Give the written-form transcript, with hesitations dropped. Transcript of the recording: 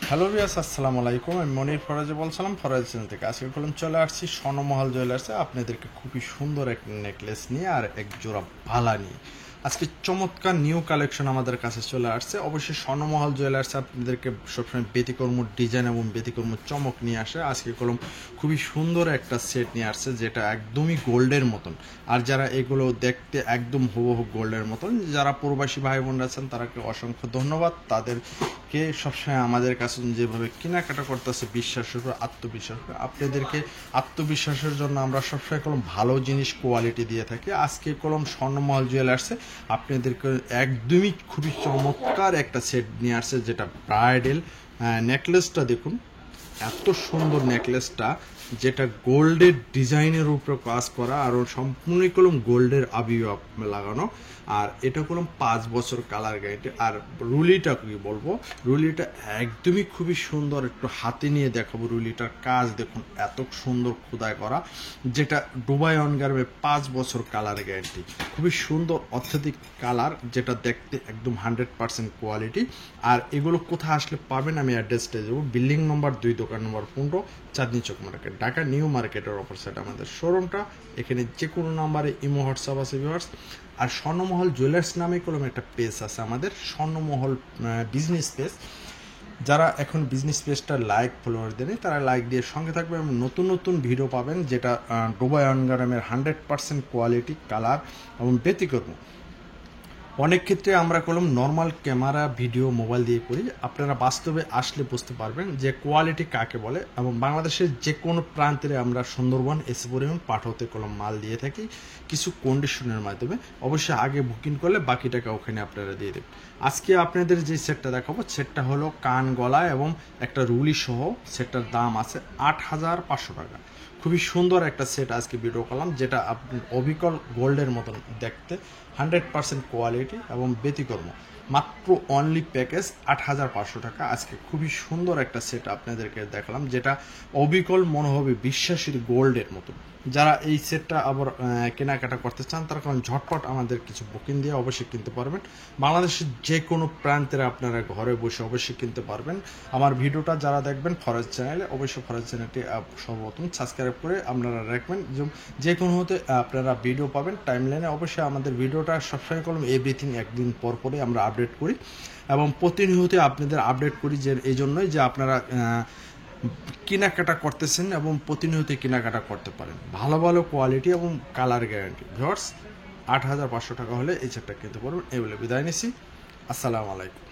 Hello viewers, আসসালামু আলাইকুম। আমি মনির ফরাজে বলছিলাম ফরাজ চ্যানেল থেকে। আজকে চলে আসছি স্বর্ণমহল জুয়েলার্সে আপনাদেরকে খুবই সুন্দর এক নেকলেস নিয়ে আর এক জোড়া বালা নিয়ে। আজকে চমৎকার নিউ কালেকশন আমাদের কাছে চলে আসছে। অবশ্যই স্বর্ণমহল জুয়েলার্সে আপনাদেরকে সবসময় ব্যতিক্রম ডিজাইন এবং ব্যতিক্রম চমক নিয়ে আসে। আজকে খুবই সুন্দর একটা সেট নিয়ে আসছে, যেটা একদমই গোল্ডের মতন। আর যারা এগুলো দেখতে একদম হুবহু গোল্ডের মতন, যারা প্রবাসী ভাই বোনরা আছেন তাদেরকে অসংখ্য ধন্যবাদ। তাদেরকে সবসময় আমাদের কাছে যেভাবে কেনাকাটা করতেছে বিশ্বাসের উপর, আত্মবিশ্বাস করে, আপনাদেরকে আত্মবিশ্বাসের জন্য আমরা সবসময় ভালো জিনিস কোয়ালিটি দিয়ে থাকি। আজকে স্বর্ণমহল জুয়েলার্সে আপনাদেরকে একদমই খুবই চমৎকার একটা সেট নিয়ে আসছে, যেটা ব্রাইডাল নেকলেসটা দেখুন, এত সুন্দর নেকলেসটা, যেটা গোল্ডের ডিজাইনের উপরে কাজ করা আর সম্পূর্ণই গোল্ডের আবির্ভাব লাগানো। আর এটা 5 বছর কালার গ্যারান্টি। আর রুলিটা কি বলবো, রুলিটা একদমই খুবই সুন্দর। একটু হাতে নিয়ে দেখাবো রুলিটার কাজ দেখুন, এত সুন্দর খোদাই করা, যেটা দুবাই অনগার্মে 5 বছর কালার গ্যারান্টি। খুবই সুন্দর অত্যাধিক কালার, যেটা দেখতে একদম 100% কোয়ালিটি। আর এগুলো কোথায় আসলে পাবেন আমি অ্যাড্রেসটা দেবো। বিল্ডিং নম্বর 2, দোকান নম্বর 15, চাঁদনি চক মার্কেট, ঢাকা নিউ মার্কেটের অপর সাইড আমাদের শোরুমটা। এখানে যে কোনো নাম্বারে ইমো হোয়াটসঅ্যাপ আছে ভিউয়ার্স। আর স্বর্ণমহল জুয়েলার্স নামে একটা পেজ আছে আমাদের, স্বর্ণমহল বিজনেস পেজ। যারা এখন বিজনেস পেজটা লাইক ফলোয়ার দেন, তারা লাইক দিয়ে সঙ্গে থাকবে এবং নতুন নতুন ভিডিও পাবেন, যেটা দুবাই অনগারামের 100% কোয়ালিটি, কালার এবং ব্যতিক্রম। অনেক ক্ষেত্রে আমরা নর্মাল ক্যামেরা ভিডিও মোবাইল দিয়ে করি, আপনারা বাস্তবে আসলে বুঝতে পারবেন যে কোয়ালিটি কাকে বলে। এবং বাংলাদেশের যে কোনো প্রান্তে আমরা সুন্দরবন এসে পরিমাণ পাঠাতে মাল দিয়ে থাকি কিছু কন্ডিশনের মাধ্যমে। অবশ্যই আগে বুকিং করলে বাকি টাকা ওখানে আপনারা দিয়ে দেবেন। আজকে আপনাদের যে সেটটা দেখাবো, সেটটা হলো কান গলা এবং একটা রুলি সহ। সেটটার দাম আছে 8,500 টাকা। খুবই সুন্দর একটা সেট আজকে ভিডিও করলাম, যেটা আপনি অবিকল গোল্ডের মতন দেখতে, 100% কোয়ালিটি এবং ব্যতিক্রম। মাত্র অনলি প্যাকেজ 8,500 টাকা। আজকে খুবই সুন্দর একটা সেট আপনাদেরকে দেখালাম, যেটা অবিকল মনে হবে বিশ্বাসের গোল্ডের মতন। যারা এই সেটটা আবার কেনাকাটা করতে চান, তারা ঝটপট আমাদের কিছু বুকিং দিয়ে অবশ্যই কিনতে পারবেন। বাংলাদেশের যে কোনো প্রান্তে আপনারা ঘরে বসে অবশ্যই কিনতে পারবেন। আমার ভিডিওটা যারা দেখবেন ফরাজ চ্যানেলে, অবশ্যই ফরাজ চ্যানেলটি সর্বপ্রথম সাবস্ক্রাইব করে আপনারা রাখবেন, যে কোনো হতে আপনারা ভিডিও পাবেন টাইমলাইনে। অবশ্যই আমাদের ভিডিওটা সবসময় এভরিথিং একদিন পর পরে আমরা আপডেট করি এবং প্রতিনিয়ত আপনাদের আপডেট করি, যে এই জন্যই যে আপনারা কেনাকাটা করতেছেন এবং প্রতিনিয়ত কেনাকাটা করতে পারেন। ভালো ভালো কোয়ালিটি এবং কালার গ্যারান্টি। ভিউয়ার্স, 8,500 টাকা হলে এই সেটটা কিনতে পারবেন। এই বলে বিদায় নিচ্ছি। আসসালামু আলাইকুম।